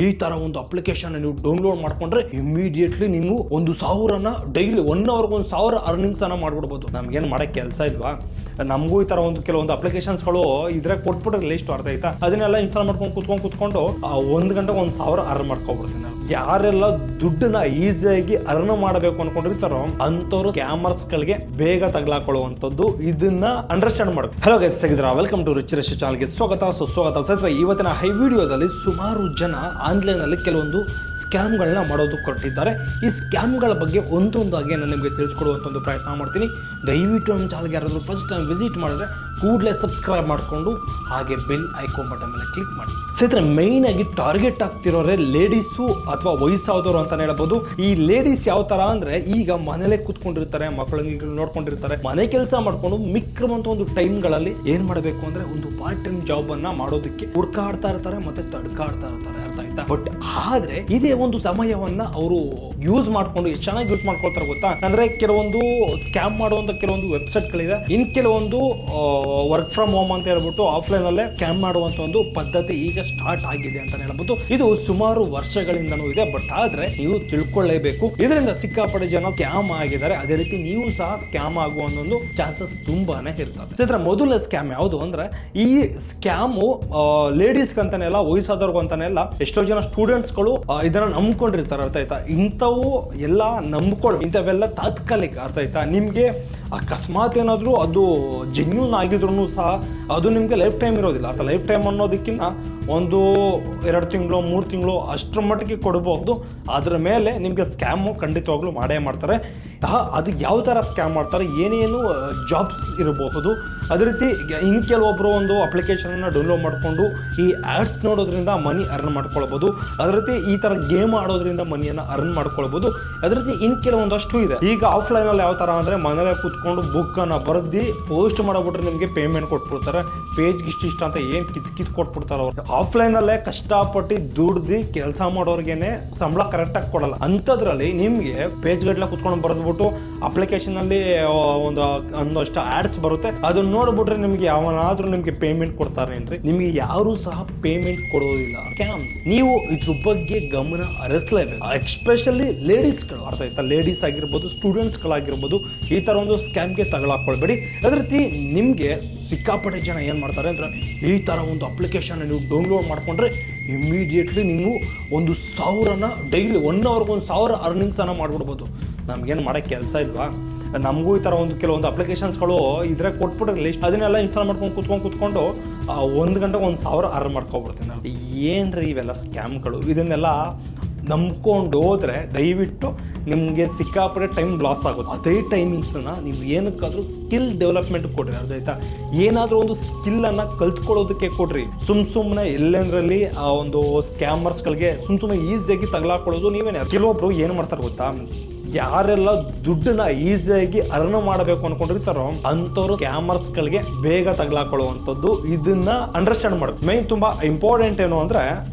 ಈ ತರ ಒಂದು ಅಪ್ಲಿಕೇಶನ್ ನೀವು ಡೌನ್ಲೋಡ್ ಮಾಡ್ಕೊಂಡ್ರೆ ಇಮಿಡಿಯೇಟ್ಲಿ ನೀವು 1,000ನ ಡೈಲಿ 1 ಅವರ್ಗೆ 1,000 ಅರ್ನಿಂಗ್ಸ್ ಅನ್ನ ಮಾಡ್ಬಿಡ್ಬೋದು. ನಮ್ಗೇನ್ ಮಾಡಕ್ ಕೆಲಸ ಇಲ್ವಾ? ನಮಗೂ ಈ ತರ ಒಂದು ಕೆಲವೊಂದು ಅಪ್ಲಿಕೇಶನ್ಸ್ಗಳು ಇದ್ರೆ ಕೊಟ್ಬಿಟ್ರೆ ಲಿಸ್ಟ್ ಅರ್ಥ ಆಯ್ತಾ, ಅದನ್ನೆಲ್ಲ ಇನ್ಸ್ಟಾಲ್ ಮಾಡ್ಕೊಂಡು ಕುತ್ಕೊಂಡು 1 ಗಂಟೆಗೆ 1,000 ಅರ್ನ್ ಮಾಡ್ಕೊಬಿಡ್ತೀನಿ. ಯಾರೆಲ್ಲ ದುಡ್ಡನ್ನ ಈಸಿಯಾಗಿ ಅರ್ನ್ ಮಾಡಬೇಕು ಅನ್ಕೊಂಡಿರ್ತಾರೋ ಅಂತವ್ರು ಸ್ಕ್ಯಾಮರ್ಸ್ ಗಳಿಗೆ ಬೇಗ ತಗಲಾಕೊಳ್ಳುವಂಥದ್ದು, ಇದನ್ನ ಅಂಡರ್ಸ್ಟ್ಯಾಂಡ್ ಮಾಡಬೇಕು. ಹಲೋ ಗೈಸ್, ಹೇಗಿದ್ದೀರಾ? ವೆಲ್ಕಮ್ ಟು ರಿಚ್ ರಿಚ್ ಚಾನಲ್ಗೆ ಸ್ವಾಗತ ಸುಸ್ವಾಗತ. ಸರ್, ಇವತ್ತಿನ ಹೈ ವಿಡಿಯೋದಲ್ಲಿ ಸುಮಾರು ಜನ ಆನ್ಲೈನ್ ಅಲ್ಲಿ ಕೆಲವೊಂದು ಸ್ಕ್ಯಾಮ್ಗಳನ್ನ ಮಾಡೋದು ಕೊಟ್ಟಿದ್ದಾರೆ. ಈ ಸ್ಕ್ಯಾಮ್ಗಳ ಬಗ್ಗೆ ಒಂದೊಂದಾಗಿ ನಾನು ನಿಮಗೆ ತಿಳಿಸ್ಕೊಡುವಂಥ ಒಂದು ಪ್ರಯತ್ನ ಮಾಡ್ತೀನಿ. ದಯವಿಟ್ಟು ನಮ್ಮ ಚಾನಲ್ಗೆ ಯಾರಾದರೂ ಫಸ್ಟ್ ಟೈಮ್ ವಿಸಿಟ್ ಮಾಡಿದ್ರೆ ಕೂಡಲೇ ಸಬ್ಸ್ಕ್ರೈಬ್ ಮಾಡಿಕೊಂಡು ಹಾಗೆ ಬೆಲ್ ಐಕಾನ್ ಬಟನ್ ಮೇಲೆ ಕ್ಲಿಕ್ ಮಾಡಿ. ಸ್ನೇಹಿತರೆ, ಮೈನ್ ಆಗಿ ಟಾರ್ಗೆಟ್ ಆಗ್ತಿರೋರೆ ಲೇಡೀಸು ಅಥವಾ ವಯಸ್ಸಾದವರು ಅಂತಾನೆ ಹೇಳ್ಬೋದು. ಈ ಲೇಡೀಸ್ ಯಾವ ತರ ಅಂದ್ರೆ, ಈಗ ಮನೇಲೆ ಕೂತ್ಕೊಂಡಿರ್ತಾರೆ, ಮಕ್ಕಳನ್ನ ನೋಡ್ಕೊಂಡಿರ್ತಾರೆ, ಮನೆ ಕೆಲಸ ಮಾಡ್ಕೊಂಡು ಮಿಕ್ಕಿರುವಂತ ಒಂದು ಟೈಮ್ಗಳಲ್ಲಿ ಏನ್ ಮಾಡಬೇಕು ಅಂದ್ರೆ ಒಂದು ಪಾರ್ಟ್ ಟೈಮ್ ಜಾಬ್ ಅನ್ನ ಮಾಡೋದಕ್ಕೆ ಹುಡ್ಕಾಡ್ತಾ ಇರ್ತಾರೆ ಮತ್ತೆ ತಡ್ಕಾಡ್ತಾ ಇರ್ತಾರೆ, ಅರ್ಥ ಆಯ್ತಾ? ಬಟ್ ಆದ್ರೆ ಇದೇ ಒಂದು ಸಮಯವನ್ನ ಅವರು ಯೂಸ್ ಮಾಡ್ಕೊಂಡು ಎಷ್ಟು ಚೆನ್ನಾಗಿ ಯೂಸ್ ಮಾಡ್ಕೊಳ್ತಾರೆ ಗೊತ್ತಾ? ಅಂದ್ರೆ ಕೆಲವೊಂದು ಸ್ಕ್ಯಾಮ್ ಮಾಡುವಂತ ಕೆಲವೊಂದು ವೆಬ್ಸೈಟ್ ಗಳಿದೆ, ಇನ್ ಕೆಲವೊಂದು ವರ್ಕ್ ಫ್ರಮ್ ಹೋಮ್ ಅಂತ ಹೇಳ್ಬಿಟ್ಟು ಆಫ್ಲೈನ್ ಅಲ್ಲೇ ಸ್ಕ್ಯಾಮ್ ಮಾಡುವಂತ ಒಂದು ಪದ್ಧತಿ ಈಗ ಸ್ಟಾರ್ಟ್ ಆಗಿದೆ ಅಂತ ಹೇಳ್ಬೋದು. ಇದು ಸುಮಾರು ವರ್ಷಗಳಿಂದನೂ ಇದೆ, ಬಟ್ ಆದ್ರೆ ನೀವು ತಿಳ್ಕೊಳ್ಳೇಬೇಕು, ಇದರಿಂದ ಸಿಕ್ಕಾಪಟ್ಟೆ ಜನ ಸ್ಕ್ಯಾಮ್ ಆಗಿದ್ದಾರೆ. ಅದೇ ರೀತಿ ನೀವು ಸಹ ಸ್ಕ್ಯಾಮ್ ಆಗುವ ಒಂದು ಚಾನ್ಸಸ್ ತುಂಬಾನೇ ಇರ್ತದೆ. ಮೊದಲ ಸ್ಕ್ಯಾಮ್ ಯಾವುದು ಅಂದ್ರೆ, ಈ ಸ್ಕ್ಯಾಮು ಲೇಡೀಸ್ ಅಂತಾನೆ ಅಲ್ಲ, ವಯಸ್ಸಾದವ್ರಿಗೂ ಅಂತಾನೆ ಅಲ್ಲ, ಎಷ್ಟೋ ಜನ ಸ್ಟೂಡೆಂಟ್ಸ್ ಗಳು ಇದನ್ನ ನಂಬ್ಕೊಂಡಿರ್ತಾರೆ, ಅರ್ಥ ಆಯ್ತಾ? ಇಂಥವು ಎಲ್ಲ ಇಂಥವೆಲ್ಲ ತಾತ್ಕಾಲಿಕ, ಅರ್ಥ ಆಯ್ತಾ? ನಿಮ್ಗೆ ಅಕಸ್ಮಾತ್ ಏನಾದ್ರು ಅದು ಜೆನ್ಯೂನ್ ಆಗಿದ್ರು ಸಹ ಅದು ನಿಮ್ಗೆ ಲೈಫ್ ಟೈಮ್ ಇರೋದಿಲ್ಲ. ಅಥವಾ ಲೈಫ್ ಟೈಮ್ ಅನ್ನೋದಕ್ಕಿಂತ 1-2 ತಿಂಗಳು 3 ತಿಂಗಳು ಅಷ್ಟರ ಮಟ್ಟಿಗೆ ಕೊಡಬಹುದು. ಅದರ ಮೇಲೆ ನಿಮ್ಗೆ ಸ್ಕ್ಯಾಮು ಖಂಡಿತವಾಗ್ಲೂ ಮಾಡೇ ಮಾಡ್ತಾರೆ. ಅದು ಯಾವ ಥರ ಸ್ಕ್ಯಾಮ್ ಮಾಡ್ತಾರೆ, ಏನೇನು ಜಾಬ್ಸ್ ಇರಬಹುದು, ಅದೇ ರೀತಿ ಇನ್ನು ಕೆಲವೊಬ್ಬರು ಒಂದು ಅಪ್ಲಿಕೇಶನ್ನ ಡೌನ್ಲೋಡ್ ಮಾಡಿಕೊಂಡು ಈ ಆ್ಯಡ್ಸ್ ನೋಡೋದ್ರಿಂದ ಮನಿ ಅರ್ನ್ ಮಾಡ್ಕೊಳ್ಬೋದು. ಅದೇ ರೀತಿ ಈ ಥರ ಗೇಮ್ ಆಡೋದ್ರಿಂದ ಮನಿಯನ್ನು ಅರ್ನ್ ಮಾಡ್ಕೊಳ್ಬೋದು. ಅದೇ ರೀತಿ ಇನ್ನು ಕೆಲವೊಂದಷ್ಟು ಇದೆ. ಈಗ ಆಫ್ಲೈನಲ್ಲಿ ಯಾವ ಥರ ಅಂದರೆ, ಮನೇಲೆ ಕೂತ್ಕೊಂಡು ಬುಕ್ಕನ್ನು ಬರೆದು ಪೋಸ್ಟ್ ಮಾಡಿಬಿಟ್ರೆ ನಿಮಗೆ ಪೇಮೆಂಟ್ ಕೊಟ್ಬಿಡ್ತಾರೆ. ಪೇಜ್ಗೆ ಇಷ್ಟ ಅಂತ ಏನು ಕಿತ್ ಕೊಟ್ಬಿಡ್ತಾರೆ ಅವ್ರು. ಆಫ್ಲೈನಲ್ಲೇ ಕಷ್ಟಪಟ್ಟು ದುಡ್ದು ಕೆಲಸ ಮಾಡೋರ್ಗೇನೆ ಸಂಬಳ ಕರೆಕ್ಟಾಗಿ ಕೊಡಲ್ಲ. ಅಂಥದ್ರಲ್ಲಿ ನಿಮಗೆ ಪೇಜ್ ಗಟ್ಟಲೆ ಕೂತ್ಕೊಂಡು ಬರೆದ್ಬಿಟ್ಟು ಅಪ್ಲಿಕೇಶನ್ ಅಲ್ಲಿ ಒಂದಷ್ಟು ಆಡ್ಸ್ ಬರುತ್ತೆ, ಅದನ್ನ ನೋಡ್ಬಿಟ್ರೆ ನಿಮ್ಗೆ ಯಾವನಾದ್ರೂ ನಿಮ್ಗೆ ಪೇಮೆಂಟ್ ಕೊಡ್ತಾರೆ ಏನ್ರಿ? ನಿಮ್ಗೆ ಯಾರು ಸಹ ಪೇಮೆಂಟ್ ಕೊಡೋದಿಲ್ಲ. ಸ್ಕ್ಯಾಮ್ಸ್, ನೀವು ಇದ್ರ ಬಗ್ಗೆ ಗಮನ ಹರಿಸಲೇಬೇಕು. ಎಸ್ಪೆಷಲಿ ಲೇಡೀಸ್ಗಳು, ಅರ್ಥ ಆಯ್ತಾ? ಲೇಡೀಸ್ ಆಗಿರ್ಬೋದು, ಸ್ಟೂಡೆಂಟ್ಸ್ಗಳಾಗಿರ್ಬೋದು, ಈ ತರ ಒಂದು ಸ್ಕ್ಯಾಮ್ಗೆ ತಗೊಳಕೊಳ್ಬೇಡಿ. ಅದೇ ರೀತಿ ನಿಮ್ಗೆ ಸಿಕ್ಕಾಪಟ್ಟೆ ಜನ ಏನ್ ಮಾಡ್ತಾರೆ ಅಂದ್ರೆ, ಈ ತರ ಒಂದು ಅಪ್ಲಿಕೇಶನ್ ನೀವು ಡೌನ್ಲೋಡ್ ಮಾಡ್ಕೊಂಡ್ರೆ ಇಮಿಡಿಯೇಟ್ಲಿ ನೀವು 1,000ನ ಡೈಲಿ 1 ಅವರ್ಗೆ 1,000 ಅರ್ನಿಂಗ್ಸ್ ಅನ್ನ ಮಾಡ್ಬಿಡ್ಬೋದು. ನಮ್ಗೇನು ಮಾಡೋಕ್ಕೆ ಕೆಲಸ ಇಲ್ವಾ? ನಮಗೂ ಈ ಥರ ಒಂದು ಕೆಲವೊಂದು ಅಪ್ಲಿಕೇಶನ್ಸ್ಗಳು ಇದ್ರೆ ಕೊಟ್ಬಿಟ್ರೆ ಲಿಸ್ಟ್, ಅದನ್ನೆಲ್ಲ ಇನ್ಸ್ಟಾಲ್ ಮಾಡ್ಕೊಂಡು ಕುತ್ಕೊಂಡು 1 ಗಂಟೆಗೆ 1,000 ಅರ್ನ್ ಮಾಡ್ಕೊಬಿಡ್ತೀನಿ ನಾನು. ಏನ್ರಿ ಇವೆಲ್ಲ ಸ್ಕ್ಯಾಮ್ಗಳು? ಇದನ್ನೆಲ್ಲ ನಂಬ್ಕೊಂಡು ಹೋದ್ರೆ ದಯವಿಟ್ಟು ನಿಮಗೆ ಸಿಕ್ಕಾಪಟ್ಟೆ ಟೈಮ್ ಲಾಸ್ ಆಗುತ್ತೆ. ಅದೇ ಟೈಮಿಂಗ್ಸನ್ನ ನೀವು ಏನಕ್ಕಾದ್ರೂ ಸ್ಕಿಲ್ ಡೆವಲಪ್ಮೆಂಟ್ ಕೊಡ್ರಿ, ಅರ್ಥ? ಏನಾದರೂ ಒಂದು ಸ್ಕಿಲ್ಲನ್ನು ಕಲ್ತ್ಕೊಳ್ಳೋದಕ್ಕೆ ಕೊಡ್ರಿ. ಸುಮ್ಮನೆ ಎಲ್ಲೆಂದ್ರಲ್ಲಿ ಆ ಒಂದು ಸ್ಕ್ಯಾಮರ್ಸ್ಗಳಿಗೆ ಸುಮ್ಮನೆ ಈಸಿಯಾಗಿ ತಗಲಾಕೊಳ್ಳೋದು ನೀವೇನೆ. ಕೆಲವೊಬ್ರು ಏನು ಮಾಡ್ತಾರೆ ಗೊತ್ತಾ? ಯಾರೆಲ್ಲ ದುಡ್ಡನ್ನ ಈಸಿಯಾಗಿ ಅರ್ನ್ ಮಾಡಬೇಕು ಅನ್ಕೊಂಡಿರ್ತಾರೋ ಅಂತವ್ರು ಸ್ಕ್ಯಾಮರ್ಸ್ ಗಳಿಗೆ ಬೇಗ ತಗಲಾಕೊಳ್ಳುವಂಥದ್ದು, ಇದನ್ನ ಅಂಡರ್ಸ್ಟ್ಯಾಂಡ್ ಮಾಡಬೇಕು. ಮೈನ್ ತುಂಬಾ ಇಂಪಾರ್ಟೆಂಟ್ ಏನು ಅಂದ್ರೆ,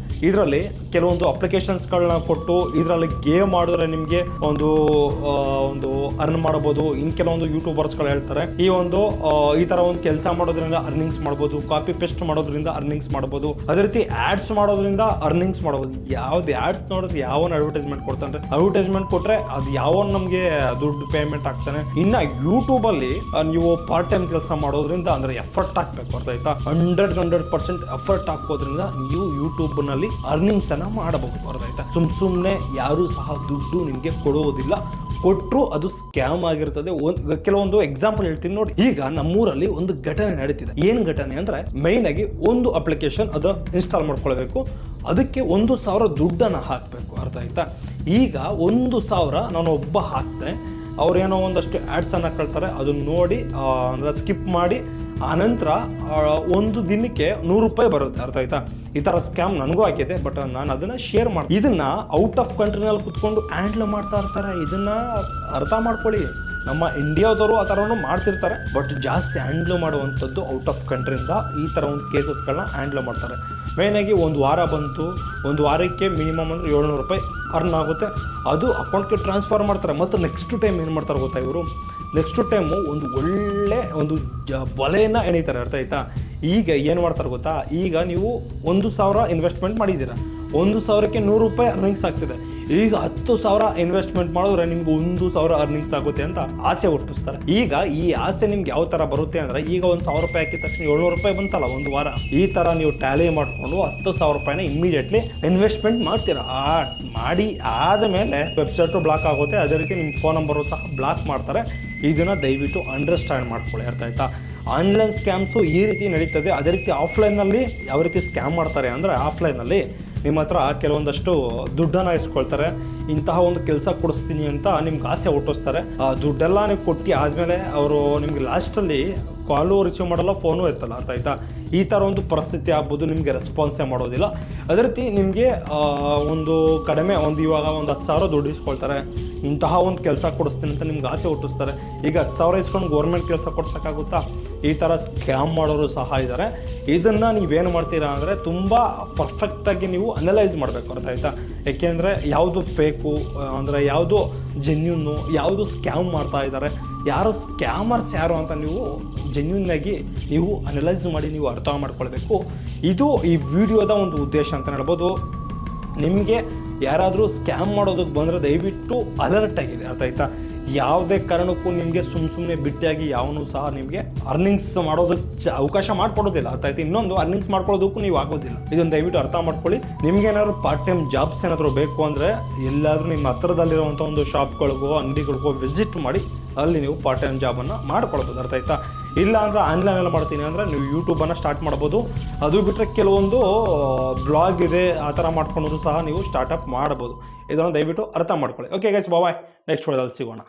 ಇದರಲ್ಲಿ ಕೆಲವೊಂದು ಅಪ್ಲಿಕೇಶನ್ಸ್ಗಳನ್ನ ಕೊಟ್ಟು ಇದರಲ್ಲಿ ಗೇಮ್ ಮಾಡಿದ್ರೆ ನಿಮಗೆ ಒಂದು ಅರ್ನ್ ಮಾಡಬಹುದು. ಇನ್ ಕೆಲವೊಂದು ಯೂಟ್ಯೂಬರ್ಸ್ಗಳು ಹೇಳ್ತಾರೆ ಈ ತರ ಒಂದು ಕೆಲಸ ಮಾಡೋದ್ರಿಂದ ಅರ್ನಿಂಗ್ಸ್ ಮಾಡ್ಬೋದು, ಕಾಪಿ ಪೇಸ್ಟ್ ಮಾಡೋದ್ರಿಂದ ಅರ್ನಿಂಗ್ಸ್ ಮಾಡ್ಬೋದು, ಅದೇ ರೀತಿ ಆಡ್ಸ್ ಮಾಡೋದ್ರಿಂದ ಅರ್ನಿಂಗ್ಸ್ ಮಾಡ್ಬೋದು. ಯಾವ್ದು ಆಡ್ಸ್ ನೋಡಿದ್ರೆ ಯಾವನ್ ಅಡ್ವರ್ಟೈಸ್ಮೆಂಟ್ ಕೊಡ್ತಾನೆ, ಅಡ್ವರ್ಟೈಸ್ಮೆಂಟ್ ಕೊಟ್ರೆ ಅದು ಯಾವನ್ ನಮಗೆ ದುಡ್ಡು ಪೇಮೆಂಟ್ ಆಗ್ತಾನೆ. ಇನ್ನ ಯೂಟ್ಯೂಬ್ ಅಲ್ಲಿ ನೀವು ಪಾರ್ಟ್ ಟೈಮ್ ಕೆಲಸ ಮಾಡೋದ್ರಿಂದ ಅಂದ್ರೆ ಎಫರ್ಟ್ ಹಾಕ್ಬೇಕು, ಅರ್ಥ ಆಯ್ತಾ? 100% ಎಫರ್ಟ್ ಹಾಕೋದ್ರಿಂದ ನೀವು ಯೂಟ್ಯೂಬ್ ನಲ್ಲಿ ಅರ್ನಿಂಗ್ಸ್ ಅನ್ನ ಮಾಡಬಹುದು, ಅರ್ಥ ಆಯ್ತಾ? ಸುಮ್ಮನೆ ಯಾರು ಸಹ ದುಡ್ಡು ನಿಮ್ಗೆ ಕೊಡುವುದಿಲ್ಲ. ಕೊಟ್ಟರು ಅದು ಸ್ಕ್ಯಾಮ್ ಆಗಿರ್ತದೆ. ಕೆಲವೊಂದು ಎಕ್ಸಾಂಪಲ್ ಹೇಳ್ತೀನಿ ನೋಡಿ. ಈಗ ನಮ್ಮೂರಲ್ಲಿ ಒಂದು ಘಟನೆ ನಡೀತಿದೆ. ಏನ್ ಘಟನೆ ಅಂದ್ರೆ, ಮೈನ್ ಆಗಿ ಒಂದು ಅಪ್ಲಿಕೇಶನ್ ಅದು ಇನ್ಸ್ಟಾಲ್ ಮಾಡ್ಕೊಳ್ಬೇಕು, ಅದಕ್ಕೆ 1,000 ದುಡ್ಡನ್ನ ಹಾಕ್ಬೇಕು, ಅರ್ಥ ಆಯ್ತಾ? ಈಗ 1,000 ನಾನು ಒಬ್ಬ ಹಾಕ್ತೆ, ಅವ್ರೇನೋ ಒಂದಷ್ಟು ಆಡ್ಸ್ ಅನ್ನ ಕಳ್ತಾರೆ, ಅದನ್ನ ನೋಡಿ ಅಂದ್ರೆ ಸ್ಕಿಪ್ ಮಾಡಿ ಆನಂತರ 1 ದಿನಕ್ಕೆ 100 ರೂಪಾಯಿ ಬರುತ್ತೆ, ಅರ್ಥ ಆಯ್ತಾ? ಈ ತರ ಸ್ಕ್ಯಾಮ್ ನನಗೂ ಆಗಿದೆ, ಬಟ್ ನಾನು ಅದನ್ನ ಶೇರ್ ಮಾಡಿ. ಇದನ್ನ ಔಟ್ ಆಫ್ ಕಂಟ್ರಿನಲ್ಲಿ ಕುತ್ಕೊಂಡು ಹ್ಯಾಂಡ್ಲ್ ಮಾಡ್ತಾ ಇರ್ತಾರೆ. ಇದನ್ನ ಅರ್ಥ ಮಾಡ್ಕೊಳ್ಳಿ. ನಮ್ಮ ಇಂಡಿಯಾದವರು ಆ ಥರನೂ ಮಾಡ್ತಿರ್ತಾರೆ, ಬಟ್ ಜಾಸ್ತಿ ಹ್ಯಾಂಡ್ಲ್ ಮಾಡುವಂಥದ್ದು ಔಟ್ ಆಫ್ ಕಂಟ್ರಿಯಿಂದ ಈ ಥರ ಒಂದು ಕೇಸಸ್ಗಳನ್ನ ಹ್ಯಾಂಡ್ಲ್ ಮಾಡ್ತಾರೆ. ಮೇಯ್ನಾಗಿ 1 ವಾರ ಬಂತು, 1 ವಾರಕ್ಕೆ ಮಿನಿಮಮ್ ಅಂದರೆ 700 ರೂಪಾಯಿ ಅರ್ನ್ ಆಗುತ್ತೆ. ಅದು ಅಕೌಂಟ್ಗೆ ಟ್ರಾನ್ಸ್ಫರ್ ಮಾಡ್ತಾರೆ. ಮತ್ತು ನೆಕ್ಸ್ಟ್ ಟೈಮ್ ಏನು ಮಾಡ್ತಾರೆ ಗೊತ್ತಾ ಇವರು? ನೆಕ್ಸ್ಟ್ ಟೈಮು ಒಂದು ಒಳ್ಳೆ ಬಲೆಯನ್ನು ಎಣಿತಾರೆ, ಅರ್ಥ ಆಯ್ತಾ? ಈಗ ಏನು ಮಾಡ್ತಾರೆ ಗೊತ್ತಾ? ಈಗ ನೀವು 1,000 ಇನ್ವೆಸ್ಟ್ಮೆಂಟ್ ಮಾಡಿದ್ದೀರಾ, 1,000ಕ್ಕೆ 100 ರೂಪಾಯಿ ಅರ್ನಿಂಗ್ಸ್ ಆಗ್ತಿದೆ. ಈಗ 10,000 ಇನ್ವೆಸ್ಟ್ಮೆಂಟ್ ಮಾಡಿದ್ರೆ ನಿಮ್ಗೆ 1,000 ಅರ್ನಿಂಗ್ಸ್ ಆಗುತ್ತೆ ಅಂತ ಆಸೆ ಹುಟ್ಟಿಸ್ತಾರೆ. ಈಗ ಈ ಆಸೆ ನಿಮ್ಗೆ ಯಾವ ತರ ಬರುತ್ತೆ ಅಂದ್ರೆ, ಈಗ 1,000 ರೂಪಾಯಿ ಹಾಕಿದ ತಕ್ಷಣ 700 ರೂಪಾಯಿ ಬಂತಲ್ಲ ಒಂದು ವಾರ, ಈ ತರ ನೀವು ಟ್ಯಾಲಿ ಮಾಡ್ಕೊಂಡು 10,000 ರೂಪಾಯಿನ ಇಮಿಡಿಯೇಟ್ಲಿ ಇನ್ವೆಸ್ಟ್ಮೆಂಟ್ ಮಾಡ್ತೀರಾ. ಮಾಡಿ ಆದಮೇಲೆ ವೆಬ್ಸೈಟು ಬ್ಲಾಕ್ ಆಗುತ್ತೆ, ಅದೇ ರೀತಿ ನಿಮ್ಮ ಫೋನ್ ನಂಬರು ಸಹ ಬ್ಲಾಕ್ ಮಾಡ್ತಾರೆ. ಇದನ್ನ ದಯವಿಟ್ಟು ಅಂಡರ್ಸ್ಟ್ಯಾಂಡ್ ಮಾಡ್ಕೊಳ್ಳಿ, ಅರ್ಥ ಆಯ್ತಾ? ಆನ್ಲೈನ್ ಸ್ಕ್ಯಾಮ್ಸು ಈ ರೀತಿ ನಡೀತದೆ. ಅದೇ ರೀತಿ ಆಫ್ಲೈನಲ್ಲಿ ಯಾವ ರೀತಿ ಸ್ಕ್ಯಾಮ್ ಮಾಡ್ತಾರೆ ಅಂದರೆ, ಆಫ್ಲೈನಲ್ಲಿ ನಿಮ್ಮ ಹತ್ರ ಕೆಲವೊಂದಷ್ಟು ದುಡ್ಡನ್ನು ಇಸ್ಕೊಳ್ತಾರೆ. ಇಂತಹ ಒಂದು ಕೆಲಸ ಕೊಡಿಸ್ತೀನಿ ಅಂತ ನಿಮ್ಗೆ ಆಸೆ ಹುಟ್ಟಿಸ್ತಾರೆ. ಆ ದುಡ್ಡೆಲ್ಲ ನೀವು ಕೊಟ್ಟು ಆದಮೇಲೆ ಅವರು ನಿಮ್ಗೆ ಲಾಸ್ಟಲ್ಲಿ ಕಾಲು ರಿಸೀವ್ ಮಾಡಲ್ಲ, ಫೋನು ಎತ್ತಲ್ಲ, ಅರ್ಥ ಆಯ್ತಾ? ಈ ಥರ ಒಂದು ಪರಿಸ್ಥಿತಿ ಆಗ್ಬೋದು, ನಿಮಗೆ ರೆಸ್ಪಾನ್ಸೇ ಮಾಡೋದಿಲ್ಲ. ಅದೇ ರೀತಿ ನಿಮಗೆ ಒಂದು ಕಡಿಮೆ ಇವಾಗ 10,000 ದುಡ್ಡು ಇಸ್ಕೊಳ್ತಾರೆ. ಇಂತಹ ಒಂದು ಕೆಲಸ ಕೊಡಿಸ್ತೀನಿ ಅಂತ ನಿಮ್ಗೆ ಆಸೆ ಹುಟ್ಟಿಸ್ತಾರೆ. ಈಗ 10,000 ಇಸ್ಕೊಂಡು ಗೌರ್ಮೆಂಟ್ ಕೆಲಸ ಕೊಡ್ಸೋಕ್ಕಾಗುತ್ತಾ? ಈ ಥರ ಸ್ಕ್ಯಾಮ್ ಮಾಡೋರು ಸಹ ಇದ್ದಾರೆ. ಇದನ್ನು ನೀವೇನು ಮಾಡ್ತೀರಾ ಅಂದರೆ, ತುಂಬ ಪರ್ಫೆಕ್ಟಾಗಿ ನೀವು ಅನಲೈಸ್ ಮಾಡಬೇಕು, ಅರ್ಥ ಆಯ್ತಾ? ಏಕೆಂದರೆ ಯಾವುದು ಫೇಕು ಅಂದರೆ ಯಾವುದು ಜೆನ್ಯೂನು, ಯಾವುದು ಸ್ಕ್ಯಾಮ್ ಮಾಡ್ತಾ ಇದ್ದಾರೆ, ಯಾರು ಸ್ಕ್ಯಾಮರ್ಸ್ ಯಾರು ಅಂತ ನೀವು ಜೆನ್ಯೂನ್ನಾಗಿ ನೀವು ಅನಲೈಸ್ ಮಾಡಿ ನೀವು ಅರ್ಥ ಮಾಡ್ಕೊಳ್ಬೇಕು. ಇದು ಈ ವಿಡಿಯೋದ ಒಂದು ಉದ್ದೇಶ ಅಂತ ಹೇಳ್ಬೋದು. ನಿಮಗೆ ಯಾರಾದರೂ ಸ್ಕ್ಯಾಮ್ ಮಾಡೋದಕ್ಕೆ ಬಂದರೆ ದಯವಿಟ್ಟು ಅಲರ್ಟ್ ಆಗಿದೆ, ಅರ್ಥ ಆಯ್ತಾ? ಯಾವುದೇ ಕಾರಣಕ್ಕೂ ನಿಮಗೆ ಸುಮ್ಮನೆ ಬಿಟ್ಟಿಯಾಗಿ ಯಾವನು ಸಹ ನಿಮಗೆ ಅರ್ನಿಂಗ್ಸ್ ಮಾಡೋದಕ್ಕೆ ಅವಕಾಶ ಮಾಡಿಕೊಡೋದಿಲ್ಲ, ಅರ್ಥ ಆಯ್ತು? ಇನ್ನೊಂದು ಅರ್ನಿಂಗ್ಸ್ ಮಾಡ್ಕೊಳ್ಳೋದಕ್ಕೂ ನೀವು ಆಗೋದಿಲ್ಲ. ಇದನ್ನು ದಯವಿಟ್ಟು ಅರ್ಥ ಮಾಡ್ಕೊಳ್ಳಿ. ನಿಮ್ಗೇನಾದ್ರು ಪಾರ್ಟ್ ಟೈಮ್ ಜಾಬ್ಸ್ ಏನಾದರೂ ಬೇಕು ಅಂದರೆ, ಎಲ್ಲಾದರೂ ನಿಮ್ಮ ಹತ್ರದಲ್ಲಿರುವಂಥ ಒಂದು ಶಾಪ್ಗಳಿಗೋ ಅಂಗಡಿಗಳಿಗೋ ವಿಸಿಟ್ ಮಾಡಿ ಅಲ್ಲಿ ನೀವು ಪಾರ್ಟ್ ಟೈಮ್ ಜಾಬನ್ನು ಮಾಡ್ಕೊಳ್ಬೋದು, ಅರ್ಥ ಆಯ್ತಾ? ಇಲ್ಲ ಅಂದರೆ ಆನ್ಲೈನಲ್ಲಿ ಮಾಡ್ತೀನಿ ಅಂದರೆ ನೀವು ಯೂಟ್ಯೂಬನ್ನು ಸ್ಟಾರ್ಟ್ ಮಾಡ್ಬೋದು. ಅದು ಬಿಟ್ಟರೆ ಕೆಲವೊಂದು ಬ್ಲಾಗ್ ಇದೆ, ಆ ಥರ ಮಾಡ್ಕೊಂಡ್ರು ಸಹ ನೀವು ಸ್ಟಾರ್ಟಪ್ ಮಾಡ್ಬೋದು. ಇದನ್ನು ದಯವಿಟ್ಟು ಅರ್ಥ ಮಾಡ್ಕೊಳ್ಳಿ. ಓಕೆ ಗೈಸ್, ಬಾಯ್. ನೆಕ್ಸ್ಟ್ ವಿಡಿಯೋದಲ್ಲಿ ಸಿಗೋಣ.